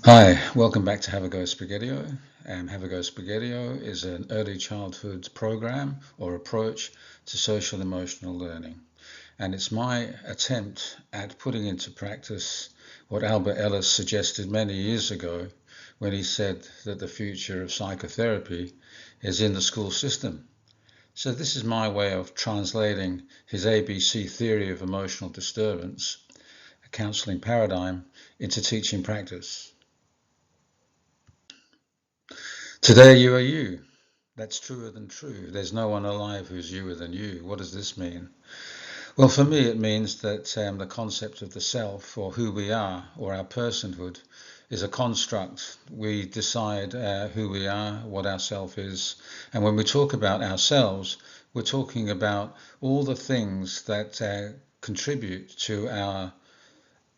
Hi, welcome back to Have a Go Spaghettio. Have a Go Spaghettio is an early childhood program or approach to social emotional learning. And it's my attempt at putting into practice what Albert Ellis suggested many years ago when he said that the future of psychotherapy is in the school system. So this is my way of translating his ABC theory of emotional disturbance, a counseling paradigm, into teaching practice. Today you are you. That's truer than true. There's no one alive who's youer than you. What does this mean? Well, for me, it means that the concept of the self, or who we are, or our personhood, is a construct. We decide who we are, what our self is. And when we talk about ourselves, we're talking about all the things that contribute to our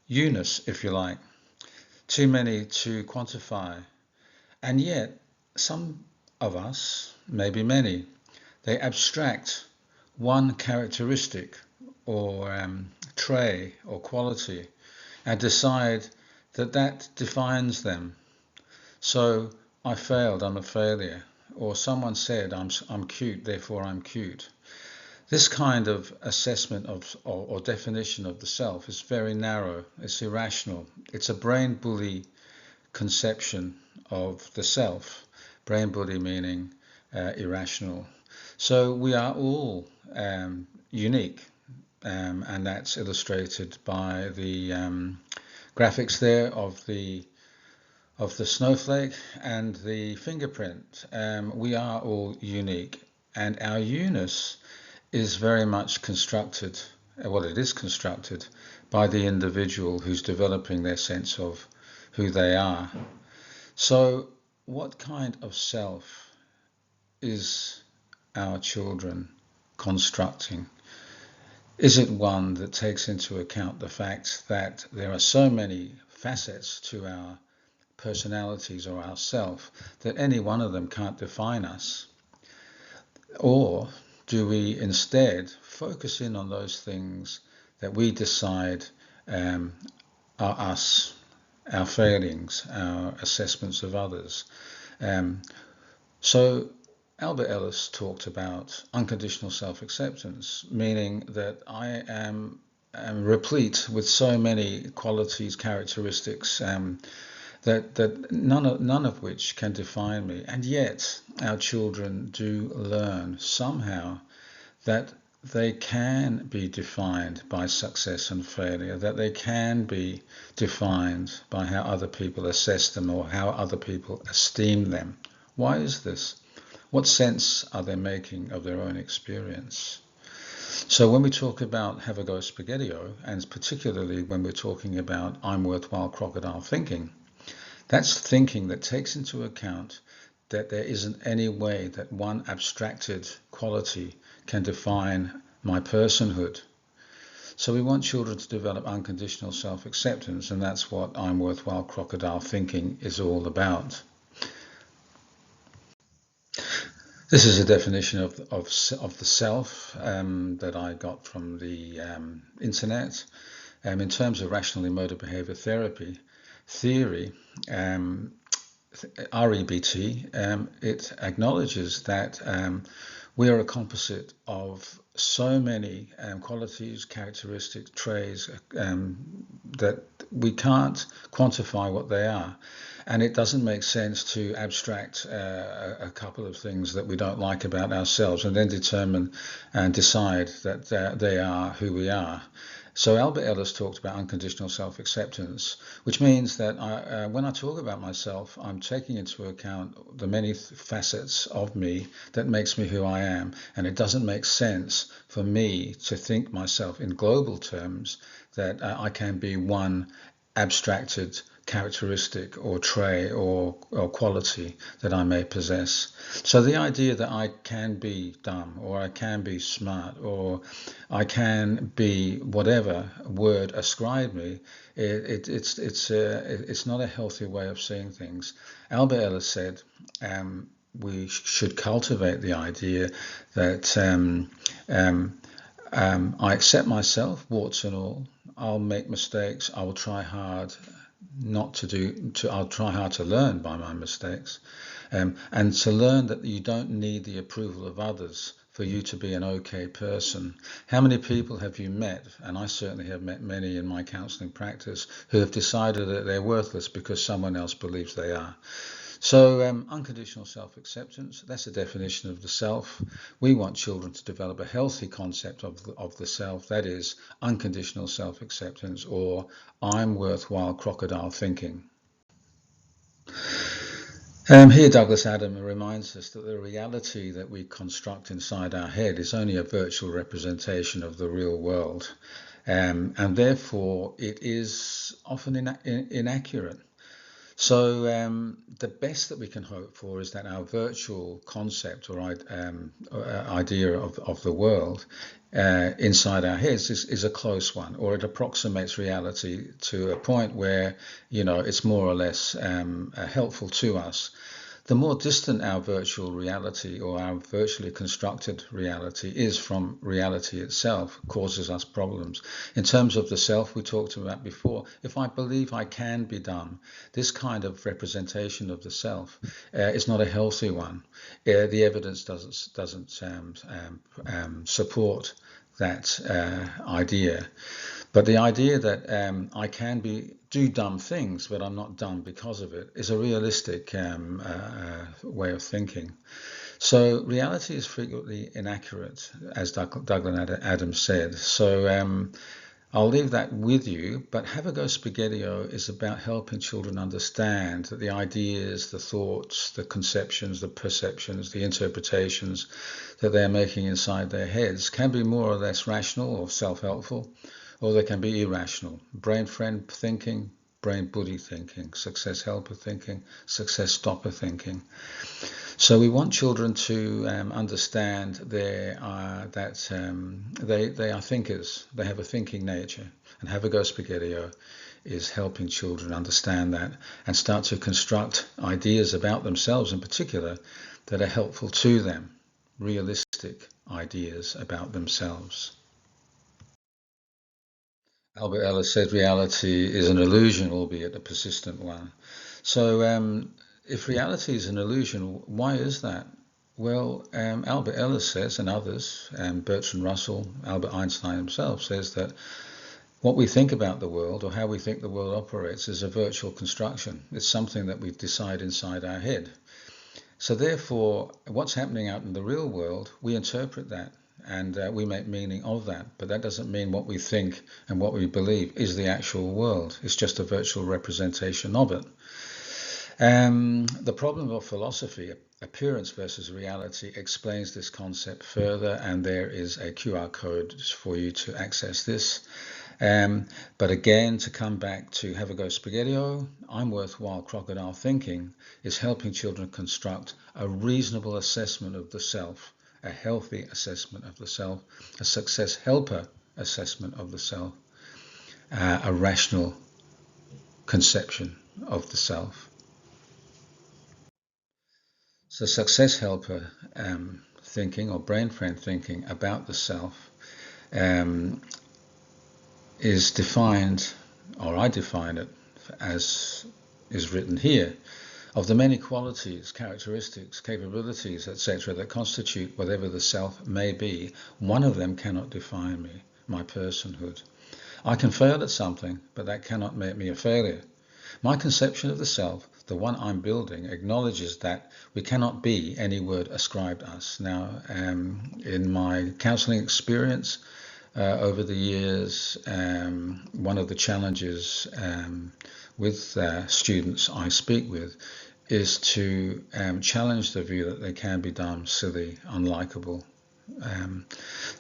you-ness, if you like. Too many to quantify. And yet, some of us, maybe many, they abstract one characteristic or trait or quality and decide that that defines them. So I failed, I'm a failure. Or someone said I'm cute, therefore I'm cute. This kind of assessment of or definition of the self is very narrow, it's irrational. It's a brain bully conception of the self. Brain bully meaning irrational. So we are all unique, and that's illustrated by the graphics there of the snowflake and the fingerprint. We are all unique, and our you-ness is very much constructed. Well, it is constructed by the individual who's developing their sense of who they are. So, what kind of self is our children constructing? Is it one that takes into account the fact that there are so many facets to our personalities or our self that any one of them can't define us? Or do we instead focus in on those things that we decide are us, our failings, our assessments of others? So Albert Ellis talked about unconditional self-acceptance, meaning that I am replete with so many qualities, characteristics, that none of which can define me. And yet our children do learn somehow that they can be defined by success and failure, that they can be defined by how other people assess them or how other people esteem them. Why is this? What sense are they making of their own experience? So when we talk about Have a Go Spaghettio, and particularly when we're talking about I'm worthwhile crocodile thinking, that's thinking that takes into account that there isn't any way that one abstracted quality can define my personhood. So we want children to develop unconditional self-acceptance, and that's what I'm worthwhile crocodile thinking is all about. This is a definition of the self that I got from the internet. In terms of rational emotive behavior therapy theory, REBT, it acknowledges that we are a composite of so many qualities, characteristics, traits that we can't quantify what they are. And it doesn't make sense to abstract a couple of things that we don't like about ourselves and then determine and decide that they are who we are. So Albert Ellis talked about unconditional self-acceptance, which means that when I talk about myself, I'm taking into account the many facets of me that makes me who I am. And it doesn't make sense for me to think myself in global terms that I can be one abstracted characteristic or trait or quality that I may possess. So the idea that I can be dumb or I can be smart or I can be whatever word ascribed me, it's not a healthy way of seeing things. Albert Ellis said we should cultivate the idea that I accept myself, warts and all. I'll make mistakes. I will try hard. I'll try hard to learn by my mistakes, and to learn that you don't need the approval of others for you to be an okay person. How many people have you met, and I certainly have met many in my counselling practice, who have decided that they're worthless because someone else believes they are? So unconditional self-acceptance, that's a definition of the self. We want children to develop a healthy concept of the self, that is unconditional self-acceptance, or I'm worthwhile crocodile thinking. Here Douglas Adams reminds us that the reality that we construct inside our head is only a virtual representation of the real world, and therefore it is often inaccurate. So the best that we can hope for is that our virtual concept or idea of the world inside our heads is a close one, or it approximates reality to a point where, it's more or less helpful to us. The more distant our virtual reality or our virtually constructed reality is from reality itself causes us problems. In terms of the self we talked about before, if I believe I can be dumb, this kind of representation of the self is not a healthy one. The evidence doesn't support that idea. But the idea that I can do dumb things, but I'm not dumb because of it, is a realistic way of thinking. So reality is frequently inaccurate, as Douglas Adams said. So I'll leave that with you, but Have a Go Spaghettio is about helping children understand that the ideas, the thoughts, the conceptions, the perceptions, the interpretations that they're making inside their heads can be more or less rational or self-helpful, or they can be irrational. Brain friend thinking, brain bully thinking, success helper thinking, success stopper thinking. So we want children to understand they are thinkers. They have a thinking nature, and Have a Go Spaghettio is helping children understand that and start to construct ideas about themselves in particular that are helpful to them, realistic ideas about themselves. Albert Ellis said reality is an illusion, albeit a persistent one. So if reality is an illusion, why is that? Well, Albert Ellis says, and others, Bertrand Russell, Albert Einstein himself says that what we think about the world, or how we think the world operates, is a virtual construction. It's something that we decide inside our head. So therefore, what's happening out in the real world, we interpret that and we make meaning of that. But that doesn't mean what we think and what we believe is the actual world. It's just a virtual representation of it. The problem of philosophy, appearance versus reality, explains this concept further, and there is a QR code for you to access this. But again, to come back to Have a Go Spaghettio, I'm worthwhile crocodile thinking is helping children construct a reasonable assessment of the self, a healthy assessment of the self, a success helper assessment of the self, a rational conception of the self. So success helper thinking, or brain friend thinking about the self, is defined, or I define it as is written here, of the many qualities, characteristics, capabilities, etc. that constitute whatever the self may be, one of them cannot define me, my personhood. I can fail at something, but that cannot make me a failure. My conception of the self, the one I'm building, acknowledges that we cannot be any word ascribed us. Now, in my counselling experience over the years, one of the challenges with students I speak with is to challenge the view that they can be dumb, silly, unlikable.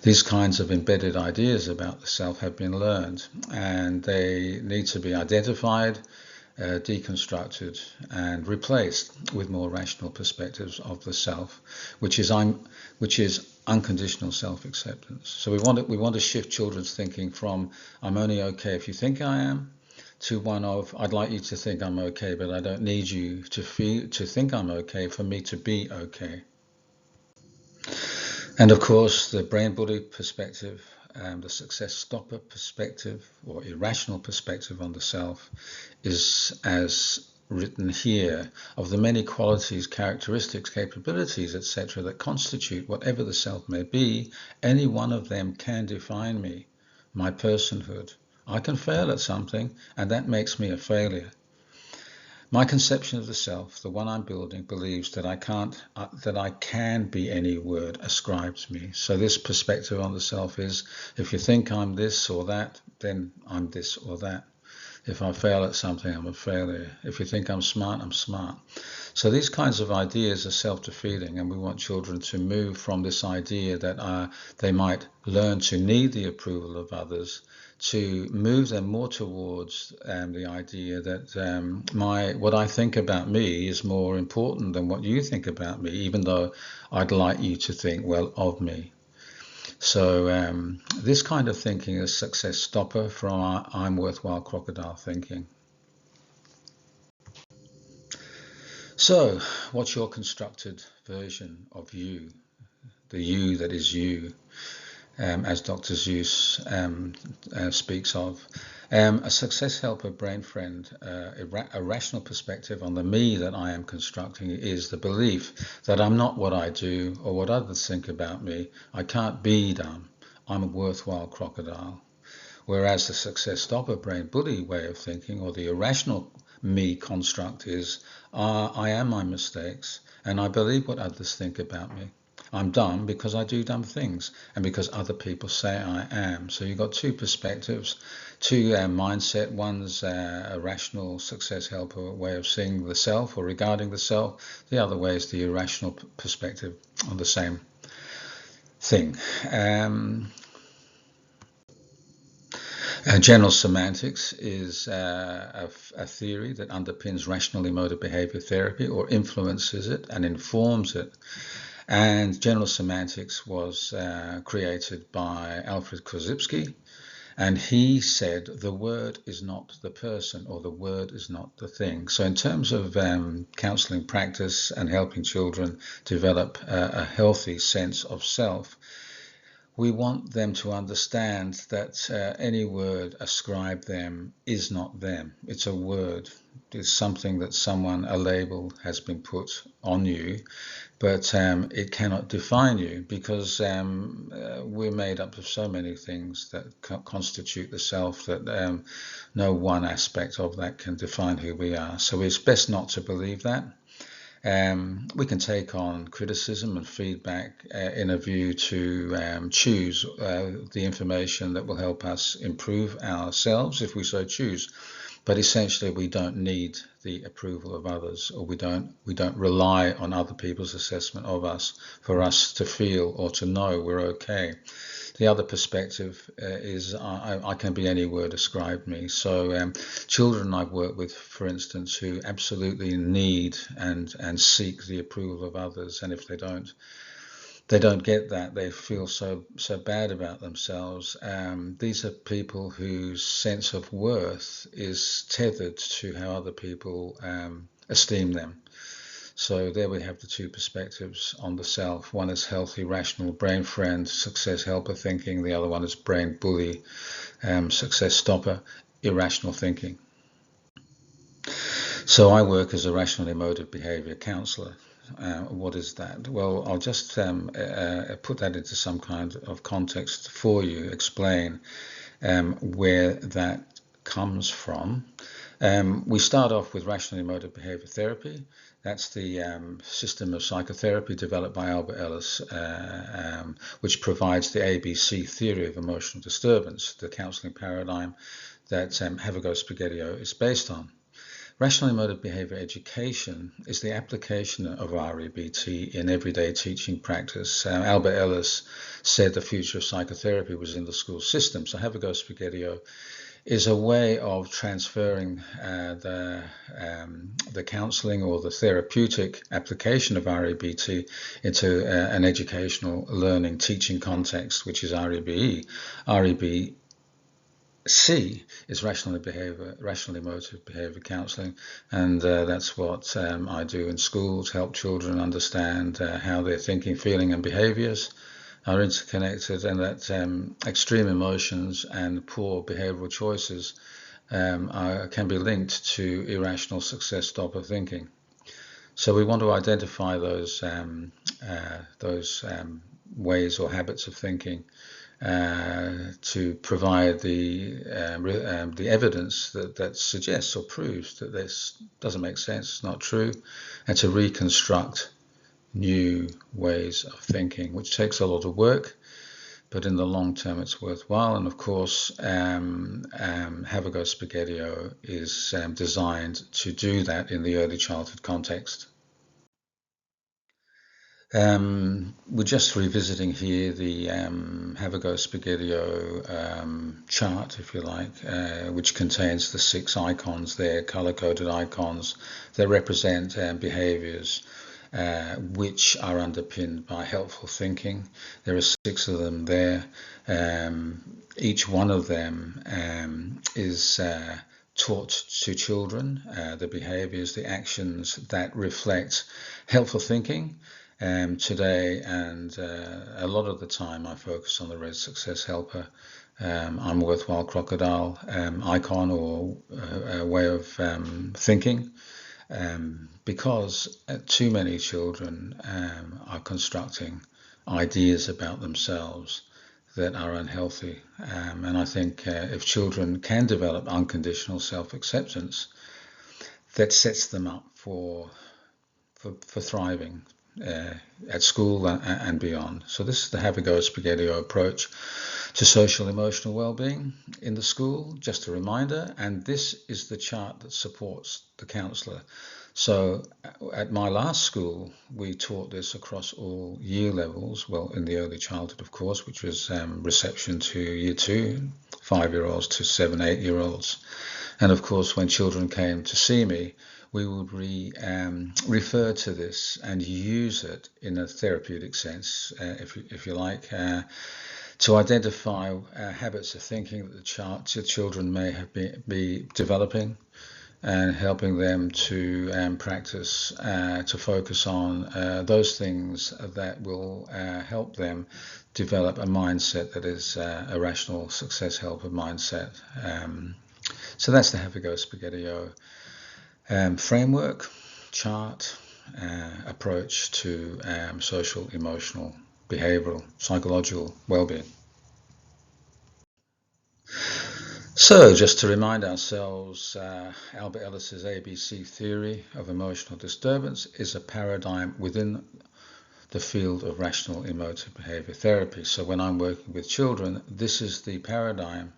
These kinds of embedded ideas about the self have been learned, and they need to be identified, deconstructed, and replaced with more rational perspectives of the self, which is unconditional self-acceptance. So we want to shift children's thinking from "I'm only okay if you think I am" to one of "I'd like you to think I'm okay, but I don't need you to think I'm okay for me to be okay." And of course, the brain bully perspective the success stopper perspective or irrational perspective on the self is as written here: of the many qualities, characteristics, capabilities, etc., that constitute whatever the self may be, any one of them can define me, my personhood. I can fail at something, and that makes me a failure. My conception of the self, the one I'm building, believes that I can be any word ascribed to me. So this perspective on the self is, if you think I'm this or that, then I'm this or that. If I fail at something, I'm a failure. If you think I'm smart, I'm smart. So these kinds of ideas are self-defeating, and we want children to move from this idea that they might learn to need the approval of others, to move them more towards the idea that what I think about me is more important than what you think about me, even though I'd like you to think well of me. So this kind of thinking is success stopper from I'm worthwhile crocodile thinking. So what's your constructed version of you, the you that is you, as Dr. Seuss speaks of? A success helper brain friend, a rational perspective on the me that I am constructing is the belief that I'm not what I do or what others think about me. I can't be dumb. I'm a worthwhile crocodile. Whereas the success stopper brain bully way of thinking, or the irrational me construct, is I am my mistakes and I believe what others think about me. I'm dumb because I do dumb things and because other people say I am. So you've got two perspectives, two mindset. One's a rational success helper way of seeing the self or regarding the self. The other way is the irrational perspective on the same thing. General semantics is a theory that underpins rational emotive behavior therapy, or influences it and informs it. And general semantics was created by Alfred Korzybski, and he said the word is not the person, or the word is not the thing. So in terms of counseling practice and helping children develop a healthy sense of self, we want them to understand that any word ascribed them is not them. It's a word. It's something that someone, a label, has been put on you, but it cannot define you, because we're made up of so many things that constitute the self that no one aspect of that can define who we are. So it's best not to believe that. We can take on criticism and feedback in a view to choose the information that will help us improve ourselves if we so choose. But essentially, we don't need the approval of others, or we don't rely on other people's assessment of us for us to feel or to know we're okay. The other perspective is I can be any word ascribed me. So children I've worked with, for instance, who absolutely need and seek the approval of others, and if they don't get that, they feel so bad about themselves. These are people whose sense of worth is tethered to how other people esteem them. So there we have the two perspectives on the self. One is healthy, rational, brain friend, success helper thinking. The other one is brain bully, success stopper, irrational thinking. So I work as a rational emotive behavior counselor. What is that? Well, I'll just put that into some kind of context for you, explain where that comes from. We start off with rational emotive behavior therapy. That's the system of psychotherapy developed by Albert Ellis, which provides the ABC theory of emotional disturbance, the counseling paradigm that Have a Go Spaghettio is based on. Rational emotive behavior education is the application of REBT in everyday teaching practice. Albert Ellis said the future of psychotherapy was in the school system. So Have a Go Spaghettio is a way of transferring the counseling or the therapeutic application of REBT into an educational learning teaching context, which is REBE. REBC is rational emotive behavior counseling, and that's what I do in schools, help children understand how their thinking, feeling and behaviors are interconnected, and that extreme emotions and poor behavioral choices can be linked to irrational success stopper thinking. So we want to identify those ways or habits of thinking to provide the evidence that suggests or proves that this doesn't make sense, it's not true, and to reconstruct new ways of thinking, which takes a lot of work, but in the long term it's worthwhile. And of course, Have a Go Spaghettio is designed to do that in the early childhood context. We're just revisiting here the Have a Go Spaghettio chart, if you like, which contains the 6 icons there, color-coded icons that represent behaviors which are underpinned by helpful thinking. There are 6 of them there. Each one of them is taught to children, the behaviors, the actions that reflect helpful thinking. Today, and a lot of the time, I focus on the Red Success Helper. I'm a Worthwhile Crocodile icon or way of thinking, because too many children are constructing ideas about themselves that are unhealthy. And I think if children can develop unconditional self-acceptance, that sets them up for thriving at school and beyond. So this is the Have a Go Spaghettio approach to social emotional well-being in the school, just a reminder, and this is the chart that supports the counsellor. So at my last school, we taught this across all year levels, well, in the early childhood, of course, which was reception to year 2, 5-year-olds to 7, 8-year-olds. And of course, when children came to see me, we would refer to this and use it in a therapeutic sense, if you like, to identify habits of thinking that the children may have be developing, and helping them to practice to focus on those things that will help them develop a mindset that is a rational success helper mindset. So that's the Have a Go Spaghettio framework, chart, approach to social, emotional, behavioral, psychological well-being. So just to remind ourselves, Albert Ellis's ABC theory of emotional disturbance is a paradigm within the field of rational emotive behavior therapy. So when I'm working with children, this is the paradigm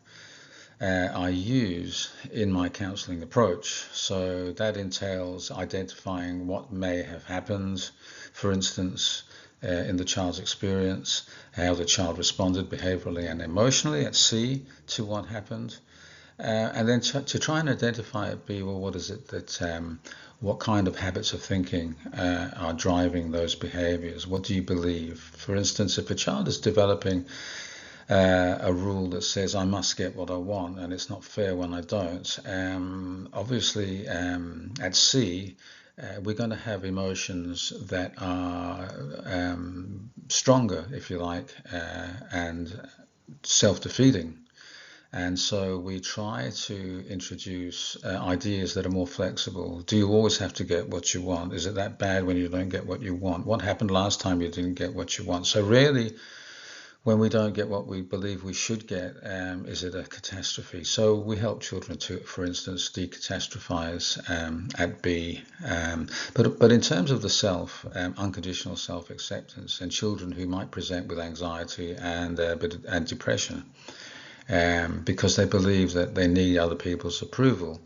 I use in my counselling approach. So that entails identifying what may have happened, for instance, in the child's experience, how the child responded behaviourally and emotionally at C to what happened, and then to try and identify what is it that, what kind of habits of thinking are driving those behaviours? What do you believe? For instance, if a child is developing a rule that says I must get what I want and it's not fair when I don't, obviously at C, we're going to have emotions that are stronger, if you like, and self-defeating. And so we try to introduce ideas that are more flexible. Do you always have to get what you want? Is it that bad when you don't get what you want? What happened last time you didn't get what you want? So really, when we don't get what we believe we should get, is it a catastrophe? So we help children to, for instance, decatastrophize at B. But in terms of the self, unconditional self-acceptance, and children who might present with anxiety and depression, because they believe that they need other people's approval,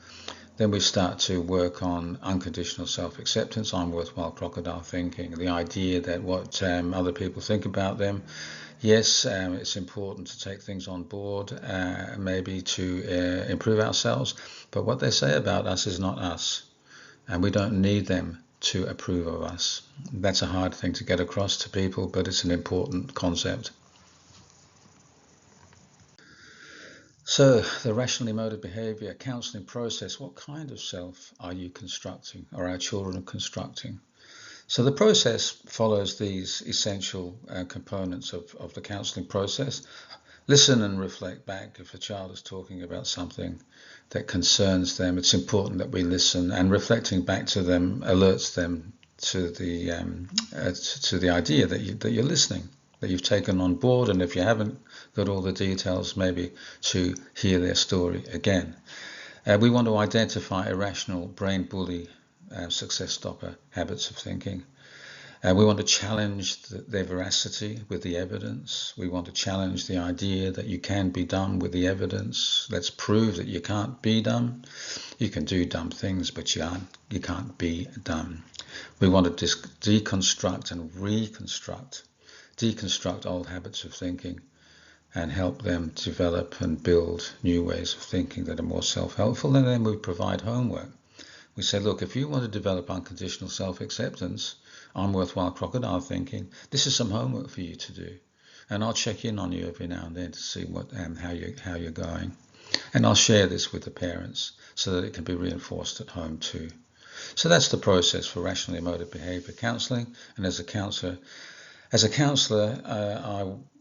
then we start to work on unconditional self-acceptance. I'm worthwhile crocodile thinking, the idea that what other people think about them, yes, it's important to take things on board, maybe to improve ourselves, but what they say about us is not us, and we don't need them to approve of us. That's a hard thing to get across to people, but it's an important concept. So the rational emotive behavior counseling process, what kind of self are you constructing, or our children are constructing? So the process follows these essential components of the counselling process. Listen and reflect back. If a child is talking about something that concerns them, it's important that we listen, and reflecting back to them alerts them to the idea that you're listening, that you've taken on board, and if you haven't got all the details, maybe to hear their story again. We want to identify irrational brain bully success stopper habits of thinking. We want to challenge their veracity with the evidence. We want to challenge the idea that you can be dumb with the evidence. Let's prove that you can't be dumb. You can do dumb things, but you can't be dumb. We want to deconstruct and deconstruct old habits of thinking and help them develop and build new ways of thinking that are more self-helpful. And then we provide homework. We say, look, if you want to develop unconditional self-acceptance, I'm worthwhile crocodile thinking, this is some homework for you to do. And I'll check in on you every now and then to see how you're going. And I'll share this with the parents so that it can be reinforced at home too. So that's the process for rational emotive behavior counselling. And as a counsellor,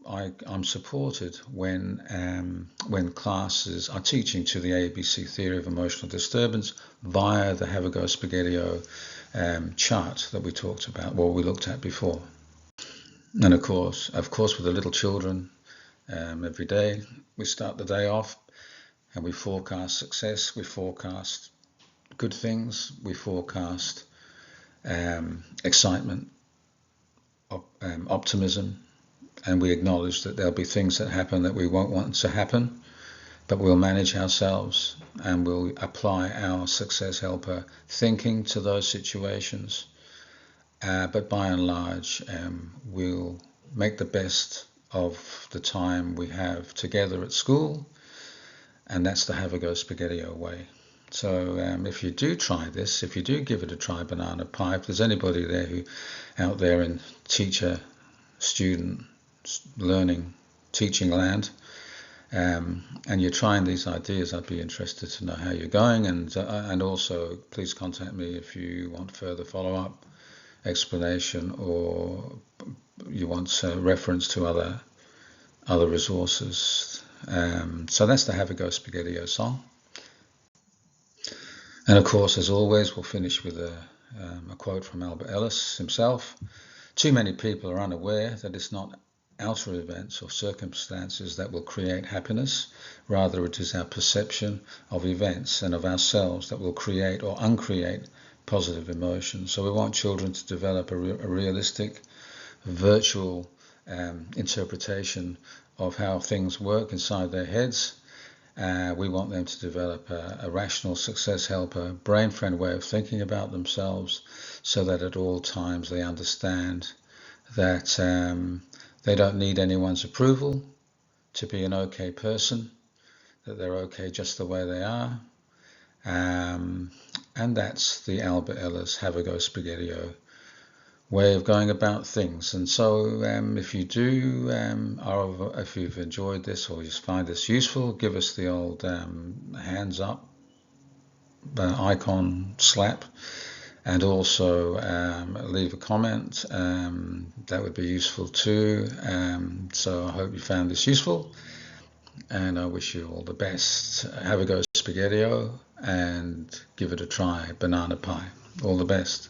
I'm supported when classes are teaching to the ABC theory of emotional disturbance via the Have a Go Spaghettio chart that we talked about, or we looked at before. And of course, with the little children, every day we start the day off and we forecast success, we forecast good things, we forecast excitement, optimism, and we acknowledge that there'll be things that happen that we won't want to happen, but we'll manage ourselves and we'll apply our success helper thinking to those situations. But by and large, we'll make the best of the time we have together at school, and that's the Have a Go Spaghettio way. So if you do try this, if you do give it a try, banana pie, if there's anybody there out there in teacher, student, learning, teaching land, and you're trying these ideas, I'd be interested to know how you're going, and also please contact me if you want further follow-up explanation or you want reference to other resources. So that's the Have a Go Spaghettio song. And of course, as always, we'll finish with a quote from Albert Ellis himself. Too many people are unaware that it's not outer events or circumstances that will create happiness. Rather, it is our perception of events and of ourselves that will create or uncreate positive emotions. So we want children to develop a realistic, virtual interpretation of how things work inside their heads. We want them to develop a rational success helper, brain-friend way of thinking about themselves, so that at all times they understand that they don't need anyone's approval to be an okay person, that they're okay just the way they are. And that's the Albert Ellis Have a Go Spaghettio way of going about things. And so if you do, if you've enjoyed this or you find this useful, give us the old hands up icon slap, and also leave a comment. That would be useful too. So I hope you found this useful, and I wish you all the best. Have a Go Spaghettio and give it a try, banana pie. All the best.